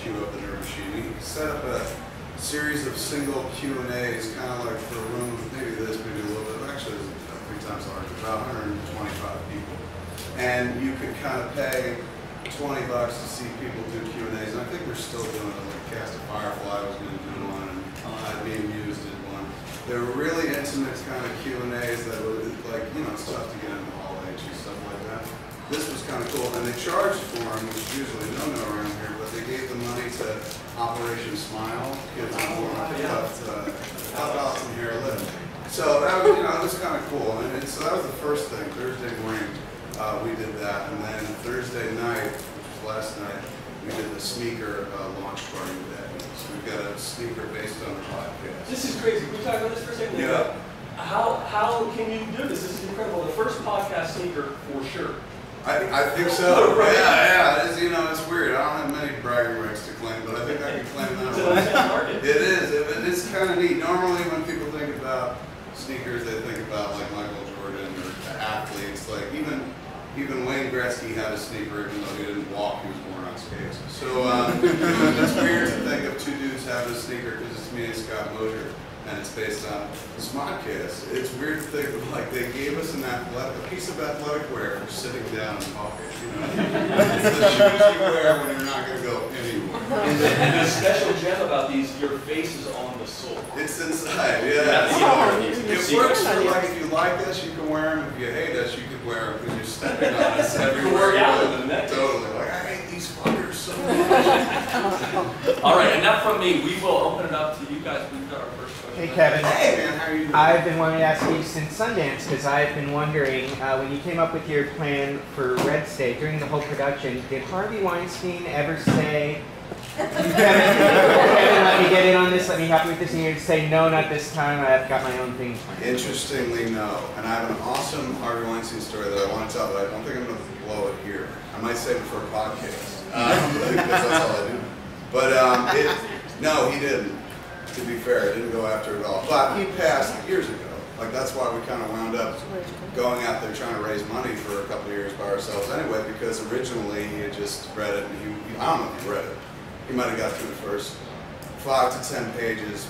queue up the Nerd Machine. He set up a series of single Q&As, kind of like for a room of maybe this, maybe a little bit. Actually, it was 3 times larger, about 125 people. And you could kind of pay $20 to see people do Q&As. And I think we're still doing it. Like Cast of Firefly was going to do one, and Being Used did one. They were really intimate kind of Q&As that were like, you know, it's tough to get into Hall H and stuff like that. This was kind of cool, and they charged for them, which is usually no around here, but they gave the money to Operation Smile, kids on board, help out some hair living. So that was, you know, it was kind of cool, and so that was the first thing. Thursday morning, we did that, and then Thursday night, which was last night, we did the sneaker launch party with Eddie. So we've got a sneaker based on the podcast. This is crazy. Can we talk about this for a second? Yeah. How can you do this? This is incredible. The first podcast sneaker, for sure. I think so. Right. Yeah. It's, you know, it's weird. I don't have many bragging rights to claim, but I think I can claim that one. It is. It's kind of neat. Normally, when people think about sneakers, they think about like Michael Jordan or athletes. Like even Wayne Gretzky had a sneaker, even though he didn't walk. He was born on skates. So it's weird to think of 2 dudes having a sneaker because it's me and Scott Mosier. And it's based on this podcast. It's weird to think of, like, they gave us a piece of athletic wear for sitting down and talking, you know? It's the shoes you wear when you're not going to go anywhere. And the special gem about these, your face is on the sole. It's inside, yeah. It works for, like, if you like us, you can wear them. If you hate us, you can wear them because you're stepping on us everywhere you go. Totally. Like, I hate these fuckers so much. All right, enough from me. We will open it up to you guys. We've got our first question. Hey Kevin. Hey man, how are you doing? I've been wanting to ask you since Sundance because I've been wondering when you came up with your plan for Red State during the whole production, did Harvey Weinstein ever say, Kevin, let me get in on this, let me help you with this, and you'd say, no, not this time, I've got my own thing planned? Interestingly, no. And I have an awesome Harvey Weinstein story that I want to tell, but I don't think I'm going to blow it here. I might save it for a podcast because that's all I do. But no, he didn't. To be fair, I didn't go after it all. But he passed years ago. Like, that's why we kind of wound up going out there trying to raise money for a couple of years by ourselves anyway, because originally he had just read it, and I don't know if he read it. He might have got through the first 5 to 10 pages,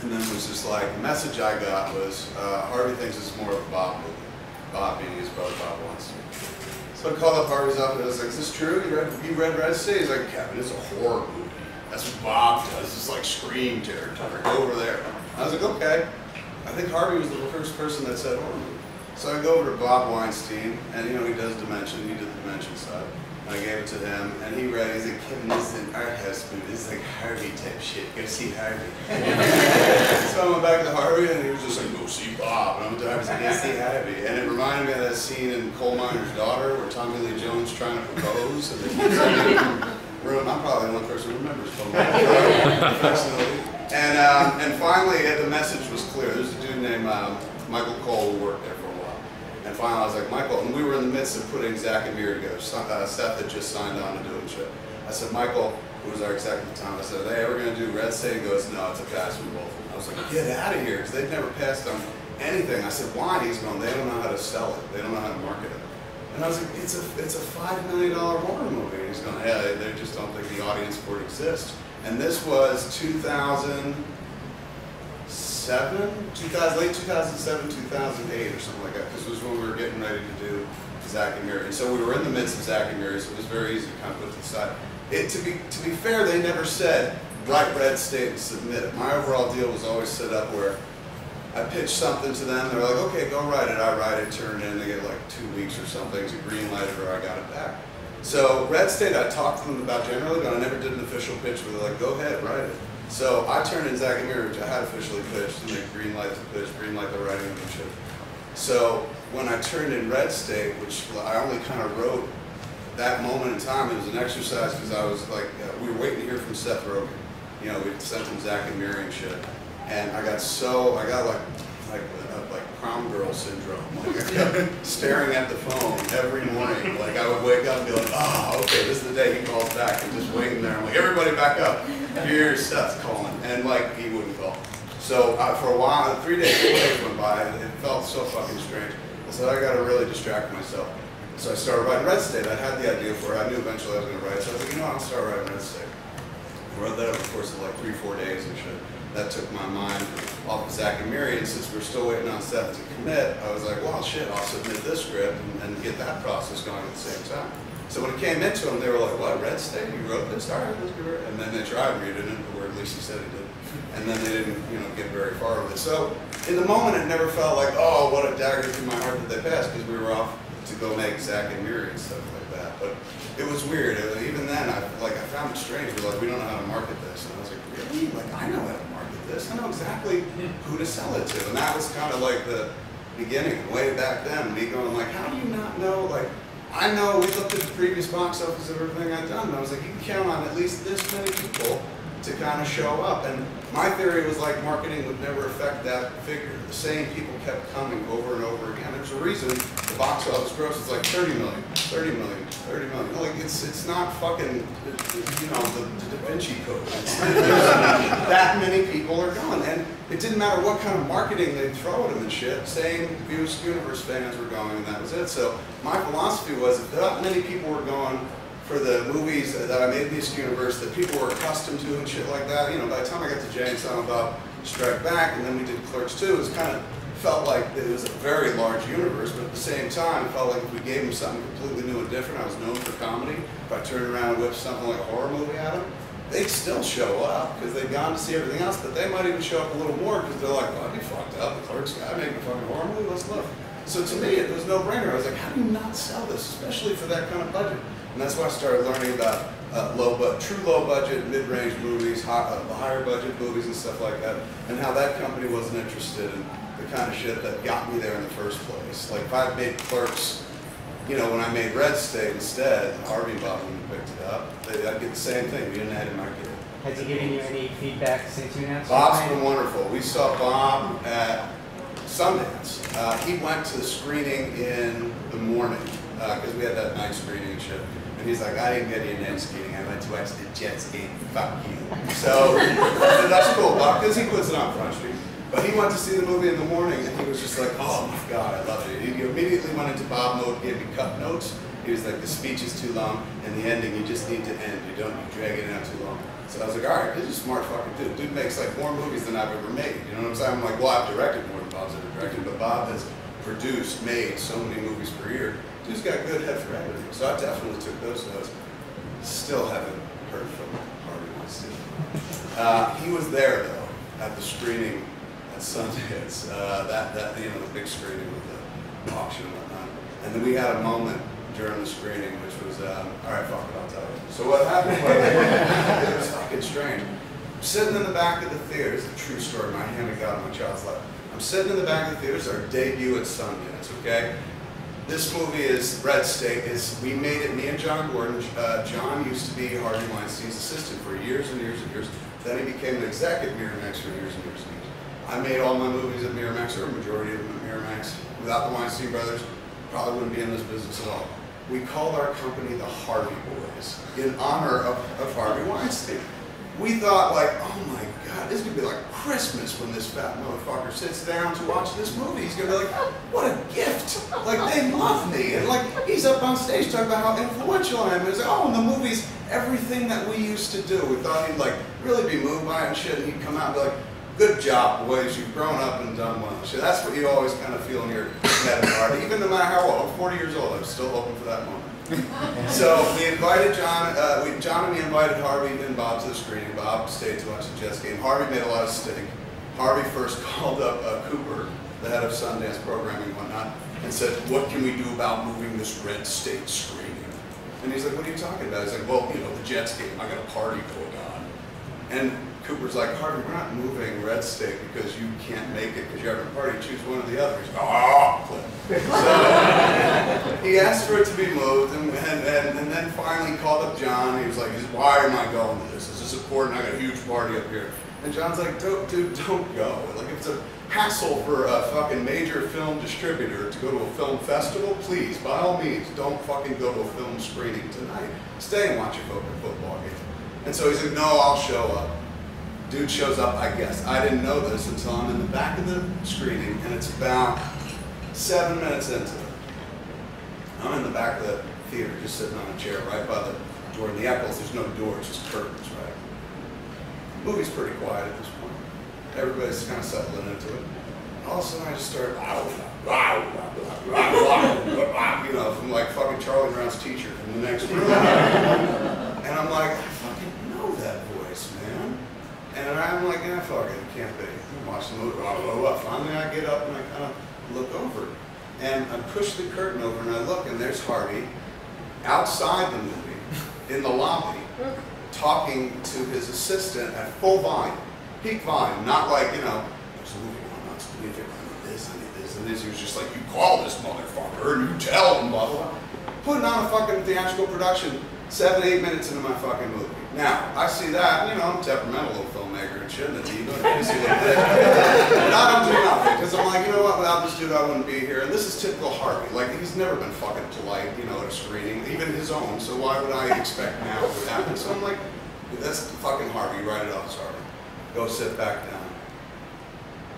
and then it was just like, the message I got was, Harvey thinks it's more of a Bob movie. Bob being his brother, Bob Weinstein. So I called up Harvey's office, and I was like, is this true? You read Red State? He's like, Kevin, it's a horror movie. That's what Bob does. It's like Scream territory. Go over there. I was like, okay. I think Harvey was the first person that said horror movie. So I go over to Bob Weinstein, and you know, he does Dimension. He did the Dimension side. And I gave it to him, and he read it. He's like, Kevin, this is an art house movie. This is like Harvey type shit. Go see Harvey. So I went back to Harvey, and he was just like, go see Bob. And I went to Harvey, and said, go see Harvey. And it reminded me of that scene in Coal Miner's Daughter where Tommy Lee Jones trying to propose, and they keep saying, I'm probably the only person who remembers Coal Miner's Daughter. And finally, the message was clear. There's a dude named Michael Cole who worked there for a while. And finally, I was like, Michael, and we were in the midst of putting Zach and Beer together. Seth had just signed on to doing shit. I said, Michael, who was our executive at the time, I said, hey, we're going to do Red State? He goes, no, it's a pass from both. I was like, get out of here, because they've never passed on anything. I said, why? He's going, they don't know how to sell it. They don't know how to market it. And I was like, it's a $5 million horror movie. And he's going, yeah, they just don't think the audience for it exists. And this was 2007, late 2007, 2008 or something like that. This was when we were getting ready to do Zach and Miri. And so we were in the midst of Zach and Miri, so it was very easy to kind of put to the side. To be fair, they never said, write Red State and submit it. My overall deal was always set up where I pitched something to them, they're like, okay, go write it. I write it, turn it in, they get like 2 weeks or something to green light it, or I got it back. So Red State, I talked to them about generally, but I never did an official pitch where they're like, go ahead, write it. So I turned in Zach and Miri, which I had officially pitched, and they green light the pitch, green light the writing and shit. So when I turned in Red State, which I only kind of wrote that moment in time, it was an exercise because I was like, we were waiting to hear from Seth Rogen. You know, we sent him Zach and Miri and shit. And I got like prom girl syndrome. Like I kept staring at the phone every morning. Like I would wake up and be like, oh, okay, this is the day he calls back, and just waiting there. I'm like, everybody back up. Here's Seth calling. And like, he wouldn't call. So for a while, 3 days, 4 days went by, and it felt so fucking strange. I said, I gotta really distract myself. So I started writing Red State. I had the idea for it. I knew eventually I was gonna write it. So I was like, you know what, I'll start writing Red State. wrote that over the course of like 3-4 days and shit. That took my mind off of Zach and Miri, and since we're still waiting on Seth to commit, I was like, well, shit, I'll submit this script and get that process going at the same time. So when it came into them, they were like, what, Red State, you wrote this? All right, let's give it. And then they tried reading it, or at least he said he did. And then they didn't, get very far with it. So in the moment, it never felt like, oh, what a dagger through my heart that they passed, because we were off to go make Zach and Miri and stuff like that. But it was weird. Even then, I found it strange. We're like, we don't know how to market this. And I was like, really? Like, I know how to market this. I know exactly who to sell it to. And that was kind of like the beginning, way back then, me going like, how do you not know? Like, I know we looked at the previous box office of everything I'd done, and I was like, you can count on at least this many people to kind of show up. And my theory was like marketing would never affect that figure. The same people kept coming over and over again. There's a reason the box office gross is like 30 million, 30 million, 30 million. Like it's not fucking, the Da Vinci Code. That many people are going. And it didn't matter what kind of marketing they'd throw at them and shit. Same Views Universe fans were going, and that was it. So my philosophy was if that many people were going for the movies that I made in this universe that people were accustomed to and shit like that, by the time I got to Jay and Silent Bob Strike Back, and then we did Clerks 2, it kind of felt like it was a very large universe, but at the same time, it felt like if we gave them something completely new and different, I was known for comedy, if I turned around and whipped something like a horror movie at them, they'd still show up, because they'd gone to see everything else, but they might even show up a little more, because they're like, well, I'd be fucked up, the Clerks guy making a fucking horror movie, let's look. So to me, it was no-brainer. I was like, how do you not sell this, especially for that kind of budget? And that's why I started learning about true low-budget, mid-range movies, higher budget movies and stuff like that, and how that company wasn't interested in the kind of shit that got me there in the first place. Like if I had made Clerks, when I made Red State instead, Harvey and Bob wouldn't have picked it up. I'd get the same thing. We didn't have to market it. Has he given you any feedback since you announced? Bob's been wonderful. We saw Bob at Sundance. He went to the screening in the morning because we had that night screening and shit. And he's like, I didn't get any night screening. I went to watch the Jets game. Fuck you. So that's cool, Bob, because he puts it on Front Street. But he went to see the movie in the morning, and he was just like, oh my God, I love it. He immediately went into Bob mode, gave me cut notes. He was like, the speech is too long, and the ending, you just need to end. You drag it out too long. So I was like, all right, this is a smart fucking dude. Dude makes like more movies than I've ever made. You know what I'm saying? I'm like, well, I've directed more than Bob's ever directed, but Bob has produced, made so many movies per year. Dude's got a good head for editing. So I definitely took those notes. Still haven't heard from Harvey Weinstein. He was there though, at the screening at Sundance. The big screening with the auction and whatnot. And then we had a moment during the screening, which was, all right, fuck it, I'll tell you. So what happened was, it was fucking strange. I'm sitting in the back of the theater. It's a true story. My hand of God, my child's life. I'm sitting in the back of the theater. It's our debut at Sundance, okay? This movie is Red State. We made it, me and John Gordon. John used to be Harvey Weinstein's assistant for years and years and years. Then he became an exec at Miramax for years and years and years. I made all my movies at Miramax, or a majority of them at Miramax. Without the Weinstein brothers, probably wouldn't be in this business at all. We called our company the Harvey Boys in honor of Harvey Weinstein. We thought like, oh my God, this is gonna be like Christmas when this fat motherfucker sits down to watch this movie. He's gonna be like, what a gift! Like they love me, and like he's up on stage talking about how influential I am. And he's like, oh, and the movie's everything that we used to do. We thought he'd like really be moved by it and shit, and he'd come out and be like, good job, boys, you've grown up and done well. So that's what you always kind of feel in your head and heart. Even no matter how old, I'm 40 years old, I'm still hoping for that moment. So we invited John, John and me invited Harvey and Bob to the screening. Bob stayed to watch the Jets game. Harvey made a lot of stink. Harvey first called up Cooper, the head of Sundance programming and whatnot, and said, what can we do about moving this Red State screening? And he's like, what are you talking about? He's like, well, the Jets game, I got a party going on. And Cooper's like, Harvey, we're not moving Red State because you can't make it because you're having a party. Choose one or the other. He's like, oh, click. So he asked for it to be moved, and then finally called up John. He was like, why am I going to this? Is this important? I got a huge party up here. And John's like, dude, don't go. Like, if it's a hassle for a fucking major film distributor to go to a film festival, please, by all means, don't fucking go to a film screening tonight. Stay and watch a fucking football game. And so he's like, no, I'll show up. Dude shows up, I guess. I didn't know this until I'm in the back of the screening, and it's about 7 minutes into it. I'm in the back of the theater, just sitting on a chair right by the door. In the Eccles, there's no door, it's just curtains, right? Movie's pretty quiet at this point. Everybody's kind of settling into it. And all of a sudden I just start, you know, from like fucking Charlie Brown's teacher from the next room. And I'm like, I fucking know that voice, man. And I'm like, yeah, fuck it, it can't be. Watch the movie, Finally I get up and I kind of look over. And I push the curtain over and I look and there's Harvey outside the movie, in the lobby, talking to his assistant at full volume, peak volume, not like, you know, there's a movie going on, I need this, I need this, and this. He was just like, you call this motherfucker and you tell him, blah, blah, blah. Putting on a fucking theatrical production 7, 8 minutes into my fucking movie. Now, I see that, you know, I'm a temperamental little filmmaker and shit, and a diva, and I see like this. And I don't do nothing, because I'm like, you know what, without this dude I wouldn't be here. And this is typical Harvey. Like, he's never been fucking polite, you know, at a screening, even his own, so why would I expect now it would happen? So I'm like, that's fucking Harvey, write it off, sorry. Go sit back down.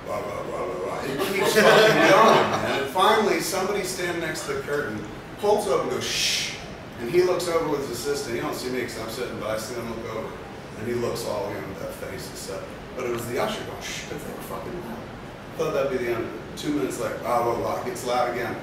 Blah, blah, blah, blah, blah. It keeps fucking going, man. And finally, somebody standing next to the curtain pulls up and goes, shh. And he looks over with his assistant. He don't see me because I'm sitting, but I see him look over. And he looks all, you know, with that face and stuff. But it was the usher going, shh, because they were fucking loud. I thought that'd be the end of it. 2 minutes later, blah, blah, blah, it gets loud again.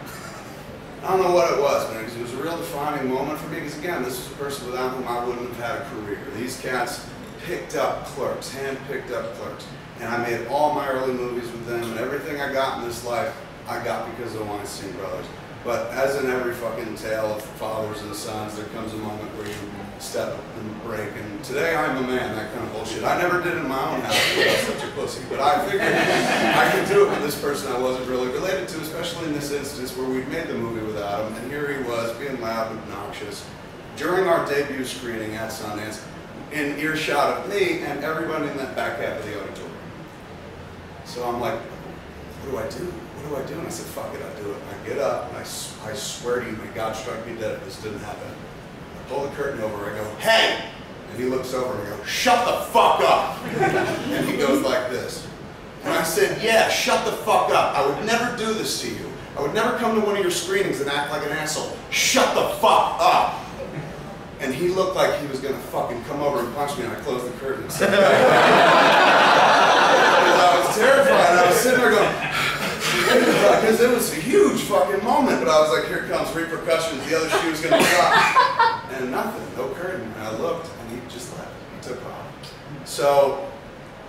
I don't know what it was, man, because it was a real defining moment for me. Because again, this was a person without whom I wouldn't have had a career. These cats picked up clerks, hand-picked up clerks. And I made all my early movies with them, and everything I got in this life, I got because of the Weinstein brothers. But as in every fucking tale of fathers and sons, there comes a moment where you step and break. And today I'm a man, that kind of bullshit. I never did it in my own house because I was such a pussy. But I figured I could do it with this person I wasn't really related to, especially in this instance where we'd made the movie without him. And here he was, being loud and obnoxious, during our debut screening at Sundance, in earshot of me and everybody in that back half of the auditorium. So I'm like, what do I do? What do I do? And I said, fuck it, I do it. And I get up and I swear to you, may God strike me dead if this didn't happen. I pull the curtain over, I go, hey! And he looks over and I go, shut the fuck up! And he goes like this. And I said, yeah, shut the fuck up. I would never do this to you. I would never come to one of your screenings and act like an asshole. Shut the fuck up! And he looked like he was gonna fucking come over and punch me, and I closed the curtain and said, I was terrified. I was sitting there going, because it was a huge fucking moment, but I was like, here comes repercussions, the other shoe was going to drop. And nothing, no curtain. And I looked, and he just left. He took off. So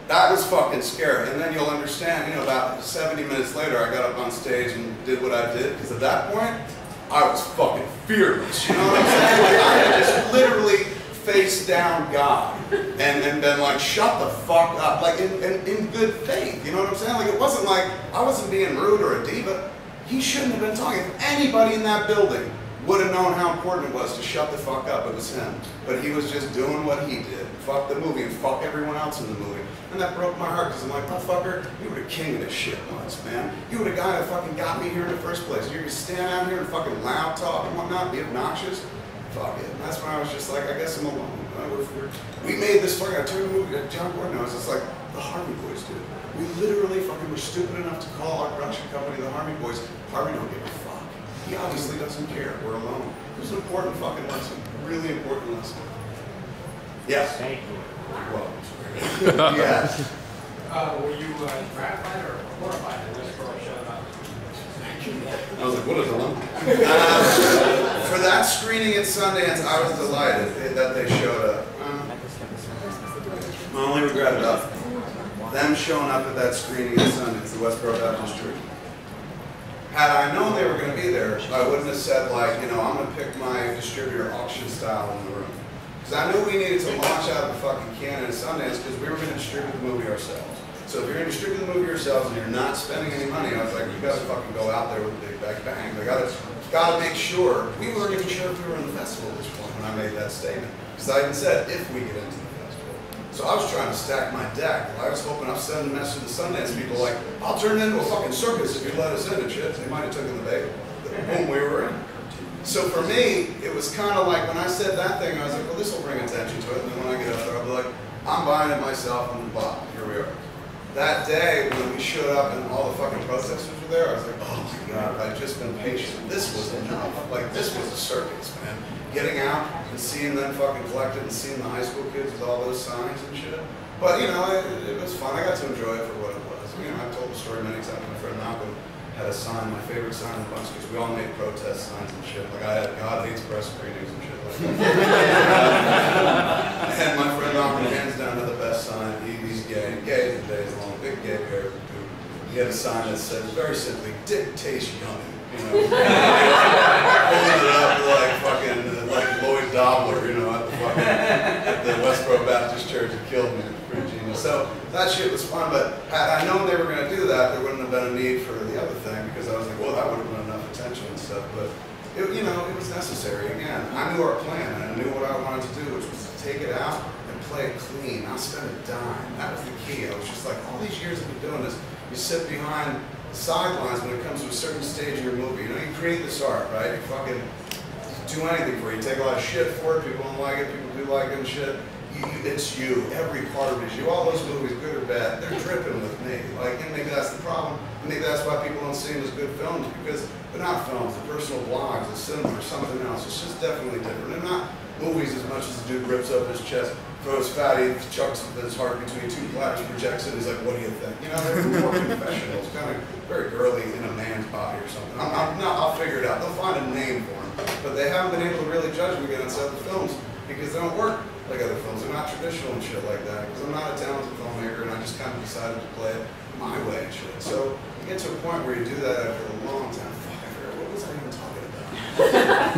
that was fucking scary. And then you'll understand, you know, about 70 minutes later, I got up on stage and did what I did, because at that point, I was fucking fearless. You know what I'm saying? Like, I had just literally face down God and been like, shut the fuck up, like in good faith, you know what I'm saying? Like, it wasn't like I wasn't being rude or a diva. He shouldn't have been talking. If anybody in that building would have known how important it was to shut the fuck up, it was him. But he was just doing what he did. Fuck the movie and fuck everyone else in the movie. And that broke my heart because I'm like, motherfucker, you were the king of this shit once, man. You were the guy that fucking got me here in the first place. You're gonna stand out here and fucking loud talk and whatnot, be obnoxious. Fuck it. And that's when I was just like, I guess I'm alone. We made this fucking, I turned the movie, John Gordon, I was just like, the Harvey Boys did. We literally fucking were stupid enough to call our production company the Harvey Boys. Harvey don't give a fuck. He obviously doesn't care. We're alone. It was an important fucking lesson. Really important lesson. Yes. Thank you. Well, yes. Were you gratified or horrified that Westboro showed up? I was like, what is it? For that screening at Sundance, I was delighted that they showed up. My only regret about them showing up at that screening at Sundance, the Westboro Baptist Church. Had I known they were going to be there, I wouldn't have said, like, you know, I'm going to pick my distributor auction style in the room. Because I knew we needed to launch out of the fucking can at Sundance because we were going to distribute the movie ourselves. So if you're going to distribute the movie yourselves and you're not spending any money, I was like, you got to fucking go out there with a big bang. They got to make sure. We weren't even sure if we were in the festival at this point when I made that statement. Because I even said, if we get into the festival. So I was trying to stack my deck. I was hoping I was sending a message to the Sundance people like, I'll turn it into a fucking circus if you let us in and shit. They might have taken the bait. Boom, we were in. So for me, it was kind of like when I said that thing, I was like, well, this will bring attention to it. And then when I get up there, I'll be like, I'm buying it myself and blah, here we are. That day, when we showed up and all the fucking protesters were there, I was like, oh my God, I've just been patient. This was enough. Like, this was a circus, man. Getting out and seeing them fucking collected and seeing the high school kids with all those signs and shit. But you know, it was fun. I got to enjoy it for what it was. You know, I've told the story many times. My friend Malcolm had a sign, my favorite sign in the bunch, because we all made protest signs and shit. Like I had God hates press screenings and shit like that. And my friend Malcolm, hands down, had the best sign. He's gay. Gay is the days long. Big gay bear. He had a sign that said very simply, "Dick tastes yummy." You know, holding it up like fucking like Lloyd Dobler, you know, at the Westboro Baptist Church. It killed me. Pretty genius. So that shit was fun, but had I known they were going to do that, there wouldn't have been a need for the other thing, because I was like, well, that would have been enough attention and stuff. But it, you know, it was necessary. Again, I knew our plan, and I knew what I wanted to do, which was to take it out and play it clean, not spend a dime. That was the key. I was just like, all these years I've been doing this. You sit behind the sidelines when it comes to a certain stage of your movie. You know, you create this art, right? You fucking do anything for it. You take a lot of shit for it. People don't like it. People do like it and shit. It's you. Every part of it is you. All those movies, good or bad, they're dripping with me. Like, and maybe that's the problem. And maybe that's why people don't see them as good films, because they're not films. They're personal blogs. It's cinema or something else. It's just definitely different. They're not movies as much as the dude rips up his chest, throws fatty, chucks his heart between two platters, projects it. He's like, "What do you think?" You know, they're more confessionals, kind of very girly in a man's body or something. I'll figure it out. They'll find a name for them, but they haven't been able to really judge me against other films because they don't work like other films. They're not traditional and shit like that. Because I'm not a talented filmmaker, and I just kind of decided to play it my way and shit. So you get to a point where you do that after a long time. Fuck, I forgot, what was I even talking about?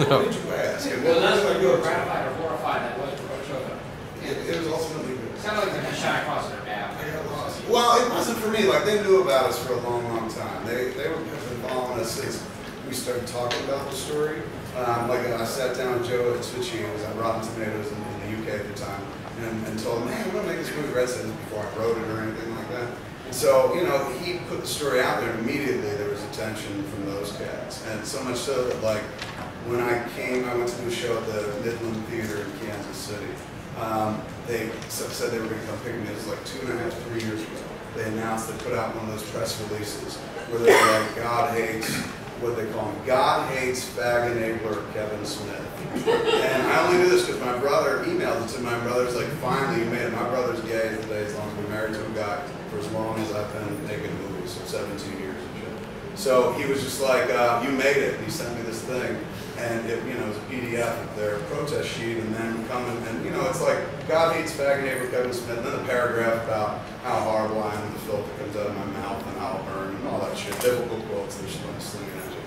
What did you ask? Well, that's what you were gratified or horrified that was showed up. It was ultimately good. It sounded like they're shot across their path. I got lost. Well, it wasn't for me. Like, they knew about us for a long, long time. They were following us since we started talking about the story. Like, I sat down with Joe Tucci, who was on Rotten Tomatoes in the UK at the time, and told him, "Man, I'm going to make this movie Red Sentence," before I wrote it or anything like that. And so, you know, he put the story out there, and immediately there was attention from those cats. And so much so that, like, when I went to do a show at the Midland Theater in Kansas City. They said they were going to come pick me. It was like 2.5, 3 years ago. They announced, they put out one of those press releases where they were like, "God hates," what they call him, "God hates fag enabler Kevin Smith." And I only knew this because my brother emailed it to my brother's like, "Finally you made it." My brother's gay today, as long as we're married to a guy for as long as I've been making movies, so 17 years and shit. So he was just like, "You made it." He sent me this thing. And it, you know, it was a PDF of their protest sheet, and then coming, and you know, it's like, "God hates fag neighbor Kevin Smith," and then a paragraph about how horrible I am, the filth that comes out of my mouth, and how I'll burn, and all that shit. Biblical quotes they're slinging at you.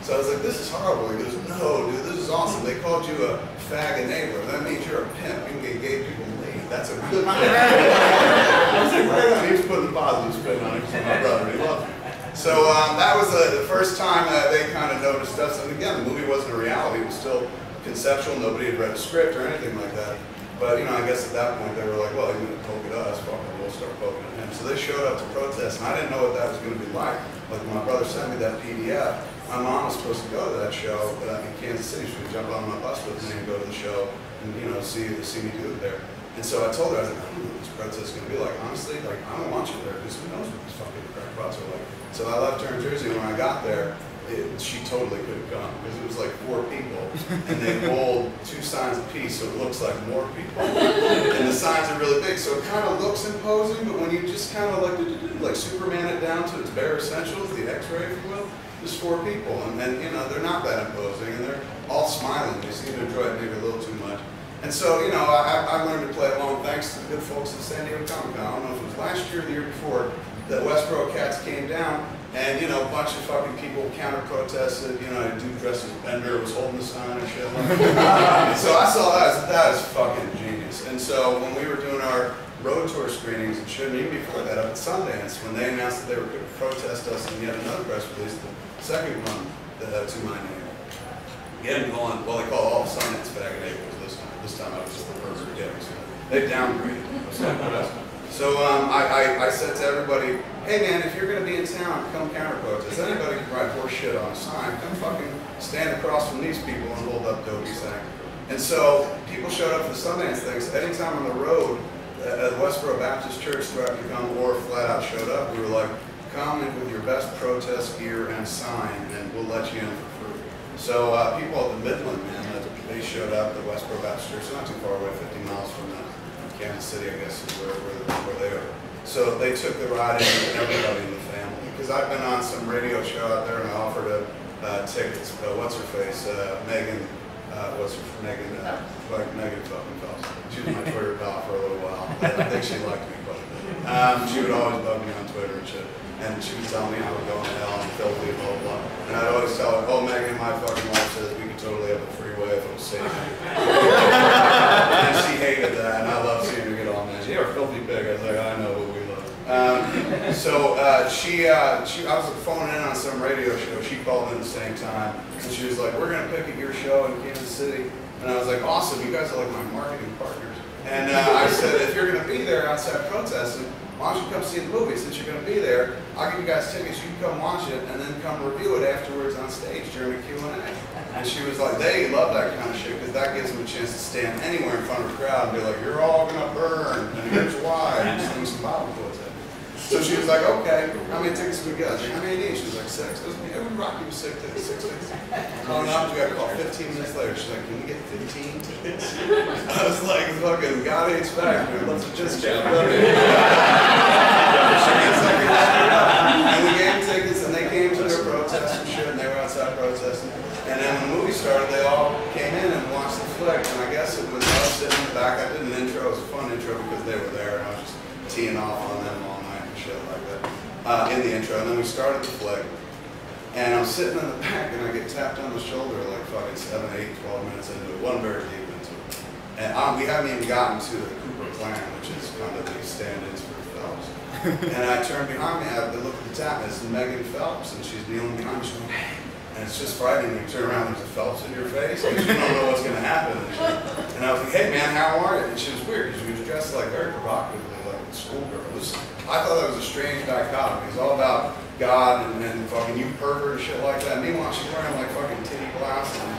So I was like, "This is horrible." He goes, "No, dude, this is awesome. They called you a fag enabler. That means you're a pimp. You can get gay people laid. That's a good thing." I was like, right on. He was putting the positive spin on it. My brother, he loved me. So that was the first time they kind of noticed us. And again, the movie wasn't a reality. It was still conceptual. Nobody had read a script or anything like that. But, you know, I guess at that point they were like, "Well, you're going to poke at us. Fuck it, we'll start poking at him." So they showed up to protest, and I didn't know what that was going to be like. Like, when my brother sent me that PDF, my mom was supposed to go to that show in Kansas City. She would jump on my bus with me and go to the show and, you know, see me do it there. And so I told her, I was like, "I don't know what this protest is going to be like. Honestly, like, I don't want you there because who knows what these fucking crackpots are like." So I left her in Jersey. When I got there, she totally couldn't come because it was like 4 people, and they hold 2 signs apiece, so it looks like more people. And the signs are really big, so it kind of looks imposing. But when you just kind of like Superman it down to its bare essentials, the X-ray, if you will, there's 4 people, and then, you know, they're not that imposing, and they're all smiling. They seem to enjoy it maybe a little too much. And so, you know, I learned to play along thanks to the good folks at San Diego Comic-Con. I don't know if it was last year or the year before. The Westboro cats came down, and, you know, a bunch of fucking people counter-protested. You know, a dude dressed as Bender was holding the sign and shit like that. And so I saw that as fucking genius. And so when we were doing our road tour screenings and shit, and even before that up at Sundance, when they announced that they were going to protest us in yet another press release, the second one to my name, again going, well, they call all the Sundance fag enablers this time. This time I was just the pervert getting so they downgraded. So I said to everybody, "Hey man, if you're going to be in town, come counter-protest. Anybody can write horse shit on a sign. Come fucking stand across from these people and hold up Dopey sign." And so people showed up for the Sundance things. Anytime on the road, at Westboro Baptist Church throughout to come or flat out showed up, we were like, "Come in with your best protest gear and sign, and we'll let you in for free." So people at the Midland, man, they showed up at Westboro Baptist Church, not too far away, 50 miles from Kansas Kansas City, I guess, is where they are. So they took the ride in with everybody in the family. Because I've been on some radio show out there and I offered tickets. What's her face? Megan. Megan fucking Phelps. She was my Twitter pal for a little while. I think she liked me, but she would always bug me on Twitter and shit. And she would tell me I would go to hell and filthy and blah, blah. And I'd always tell her, oh, Megan, my fucking wife says we could totally have a freeway if it was safe. And she hated that, and I love seeing her get all mad. You're a filthy pig. I was like, I know what we love. I was phoning in on some radio show. She called in at the same time, and she was like, we're going to pick at your show in Kansas City. And I was like, awesome, you guys are like my marketing partners. And I said, if you're going to be there outside protesting, why don't you come see the movie? Since you're going to be there, I'll give you guys tickets. You can come watch it and then come review it afterwards on stage during a Q&A. And she was like, they love that kind of shit because that gives them a chance to stand anywhere in front of a crowd and be like, you're all going to burn, and here's why, and just sing some Bible quotes at me. So she was like, okay, how many tickets we got? How many do you need? She was like, 6. I was like, yeah, we rock you with 6 tickets, 6 tickets. Calling up, we got to call 15 minutes later. She's like, can we get 15 tickets? I was like, fucking God hates facts, man. Let's just chat. And we gave them tickets, and they came to their protest and shit, and they were outside protesting. And then when the movie started, they all came in and watched the flick, and I guess it was us sitting in the back. I did an intro. It was a fun intro because they were there, and I was just teeing off on them all night and shit like that in the intro. And then we started the flick, and I'm sitting in the back, and I get tapped on the shoulder like fucking 7, 8, 12 minutes into it. Wasn't very deep into it. And we haven't even gotten to the Cooper clan, which is kind of the stand-ins for Phelps. And I turn behind me, I look at the tap, and it's Megan Phelps, and she's kneeling behind me. She's going, hey. And it's just frightening. You turn around, there's a Phelps in your face, because you don't know what's going to happen. And I was like, hey man, how are you? And she was weird, because she was dressed like very provocatively, like a schoolgirl. I thought that was a strange dichotomy. It's all about God and fucking you pervert and shit like that. Meanwhile, she's wearing like fucking titty blouse and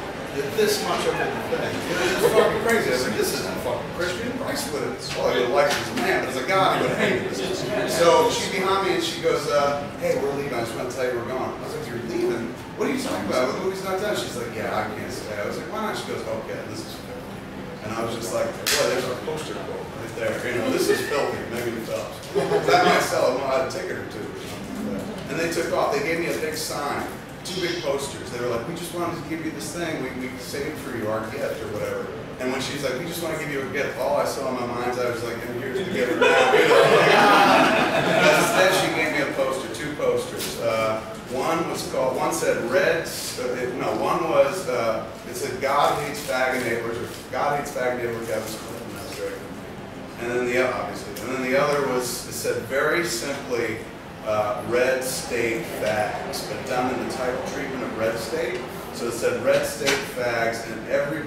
this much over the thing. It's fucking crazy. I was like, this isn't fucking Christian. Christ would have, well, he likes his man, but as a God, he would have hated this. So she's behind me and she goes, hey, we're leaving. I just want to tell you we're going. I was like, you're leaving? What are you talking about? The movie's not done. She's like, yeah, I can't stay. I was like, why not? She goes, okay, this is filthy. And I was just like, boy, there's our poster quote right there. You know, this is filthy, Megan Phelps. That might sell it. I had a ticket or two or something like that. And they took off. They gave me a big sign. 2 big posters. They were like, we just wanted to give you this thing. We saved for you, our gift or whatever. And when she's like, we just want to give you a gift, all I saw in my mind's eye was like, and here's the gift now. You know? But instead, she gave me a poster, 2 posters. One said red, it said God hates faggot neighbors, or God hates faggot neighbors, Kevin Smith, and that's very good. And then the other was, it said very simply, red state fags, but done in the title treatment of red state. So it said red state fags, and every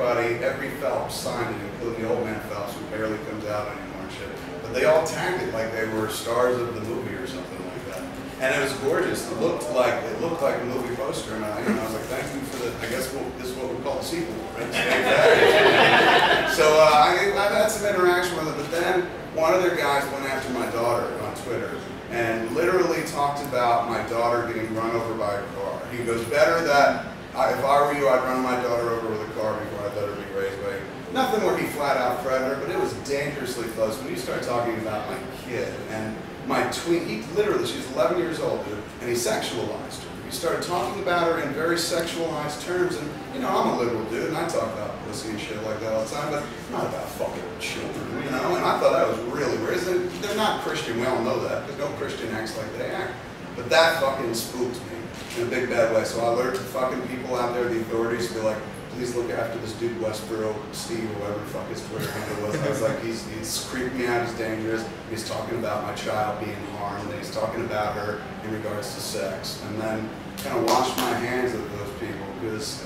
Phelps signed it, including the old man Phelps, who barely comes out anymore and shit. But they all tagged it like they were stars of the movie or something like that. And it was gorgeous. It looked like a movie poster, and I was like, thank you for the, I guess this is what we call the sequel, red state fags. So I've had some interaction with it, but then one of their guys went after my daughter on Twitter and literally talked about my daughter getting run over by a car. He goes, better that if I were you, I'd run my daughter over with a car before I'd let her be raised by you. Nothing where he flat out threatened her, but it was dangerously close. When you start talking about my kid and my tween, she's 11 years old, dude, and he sexualized her. He started talking about her in very sexualized terms, and you know, I'm a liberal dude, and I talk about pussy and shit like that all the time, but not about fucking children, you know, and I thought that was really weird. They're not Christian, we all know that, because no Christian acts like they act. But that fucking spooked me in a big bad way, so I alerted fucking people out there, the authorities, to be like, please look after this dude Westboro, Steve, or whatever the fuck his Twitter handle was. I was like, he's creeping me out, he's dangerous, he's talking about my child being harmed, and he's talking about her in regards to sex. And then kind of wash my hands of those people, because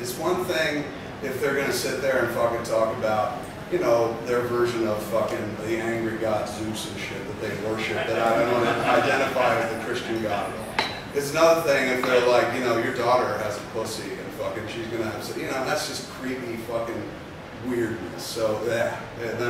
it's one thing if they're going to sit there and fucking talk about, you know, their version of fucking the angry god Zeus and shit that they worship, that I don't identify as the Christian god. It's another thing if they're like, you know, your daughter has a pussy and fucking she's going to have, you know, that's just creepy fucking weirdness. So then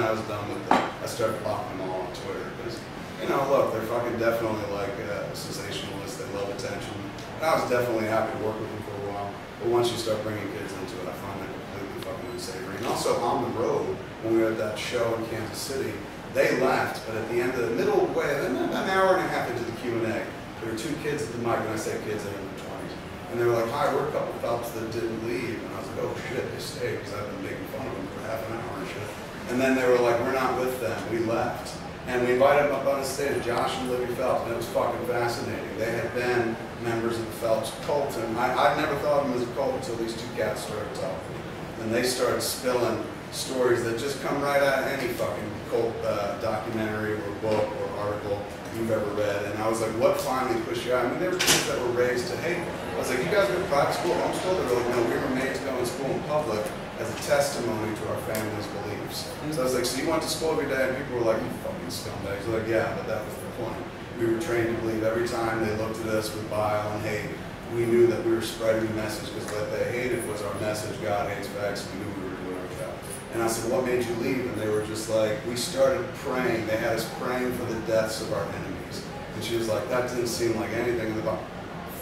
I was done with it. I started blocking them all on Twitter because, you know, look, they're fucking definitely like sensationalists. They love attention. And I was definitely happy to work with them for a while. But once you start bringing kids into it, I find it completely fucking unsavory. And also on the road, when we were at that show in Kansas City, they left, but at the end of the middle way, then about an hour and a half into the Q&A, there were two kids at the mic, and I say kids, they're in their 20s. And they were like, hi, we're a couple of Phelps that didn't leave. And I was like, oh shit, they stayed, because I've been making fun of them for half an hour and shit. And then they were like, we're not with them, we left. And we invited them up on the stage, Josh and Libby Phelps, and it was fucking fascinating. They had been members of the Phelps cult, and I'd never thought of them as a cult until these two cats started talking. And they started spilling stories that just come right out of any fucking cult documentary or book or article you've ever read. And I was like, what finally pushed you out? I mean, there were kids that were raised to hate. I was like, you guys go to private school, homeschool? They were like, no, we were made to go in school in public as a testimony to our family's beliefs. So I was like, so you went to school every day, and people were like, you fucking scumbags. They're like, yeah, but that was the point. We were trained to believe every time they looked at us with bile and hate, we knew that we were spreading the message, because what they hated was our message, God hates facts, we knew we were doing our job. And I said, what made you leave? And they were just like, we started praying. They had us praying for the deaths of our enemies. And she was like, that didn't seem like anything in the Bible.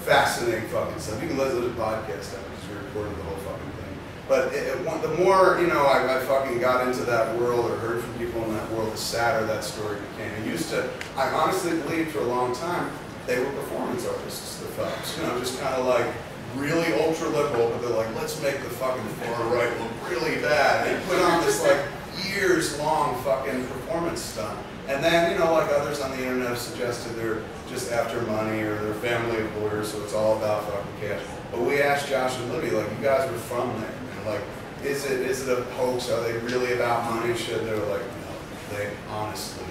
Fascinating fucking stuff. You can listen to the podcast because we recorded the whole fucking thing. But the more, you know, I fucking got into that world or heard from people in that world, the sadder that story became. I honestly believed for a long time they were performance artists, the Phelps. You know, just kind of like really ultra liberal, but they're like, let's make the fucking far right look really bad. And put on this like years long fucking performance stunt. And then, you know, like others on the internet have suggested they're just after money or they're family of lawyers, so it's all about fucking cash. But we asked Josh and Libby, like, you guys were from there, and like, is it a hoax? Are they really about money? Shit, they were like, no, they honestly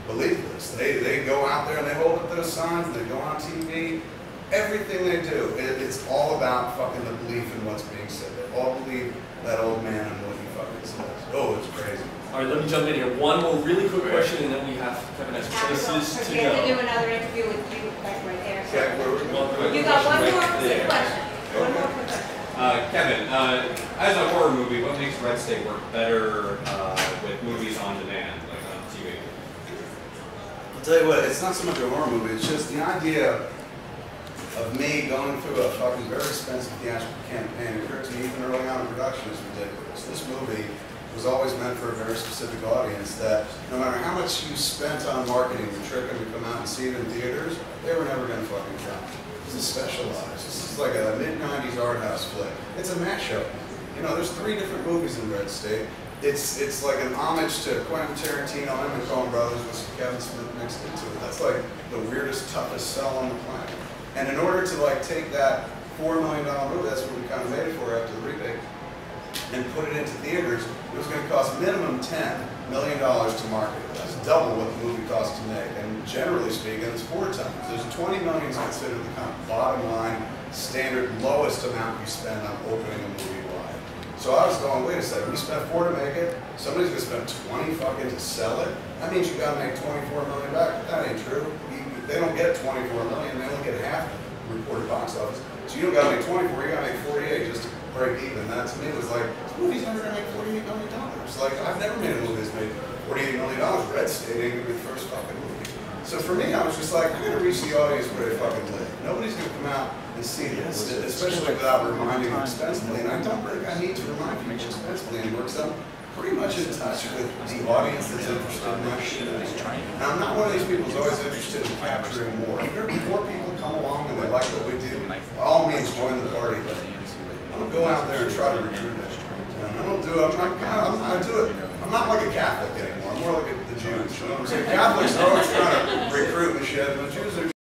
believe this. They go out there and they hold up those signs, they go on TV. Everything they do, it's all about fucking the belief in what's being said. They all believe that old man and what he fucking says. Oh, it's crazy. All right, let me jump in here. One more really quick question, and then we have Kevin has places to We have to do go. another interview with you, like right there. Okay, where we're going. You got one more Right quick there. question. One more quick question. Kevin, as a horror movie, what makes Red State work better with movies on demand, like on TV? I'll tell you what, it's not so much a horror movie, it's just the idea of me going through a fucking very expensive theatrical campaign. It occurred to me even early on in production is ridiculous. This movie was always meant for a very specific audience that no matter how much you spent on marketing to trick them to come out and see it in theaters, they were never going to fucking come. This is specialized. This is like a mid-90s art house flick. It's a mashup. You know, there's 3 different movies in Red State. It's like an homage to Quentin Tarantino and the Coen Brothers with some Kevin Smith mixed into it. That's like the weirdest, toughest sell on the planet. And in order to like take that $4 million movie, that's what we kind of made it for after the rebate, and put it into theaters, it was going to cost minimum $10 million to market it. That's double what the movie cost to make. And generally speaking, it's 4 times. There's $20 million is considered the kind of bottom line, standard, lowest amount you spend on opening a movie wide. So I was going, wait a second, we spent 4 to make it, somebody's going to spend 20 fucking to sell it? That means you got to make 24 million back. That ain't true. They don't get 24 million, they only get half the reported box office. So you don't got to make 24, you got to make 48 just to break even. That to me was like, this movie's never going to make $48 million. Like, I've never made a movie that's made $48 million. Red State ain't going to be the first fucking movie. So for me, I was just like, I'm going to reach the audience where they fucking live. Nobody's going to come out and see this, especially without reminding them expensively. And I don't think I need to remind people expensively. It works out pretty much in touch with the audience that's interested in my shit. Now, I'm not one of these people who's always interested in capturing more. If there are more people come along and they like what we do, by all means join the party. But I don't go out there and try to recruit it. And I don't do it. I'm not like a Catholic anymore. I'm more like the Jews. You know what I'm saying? Catholics are always trying to recruit and shit, and the Jews are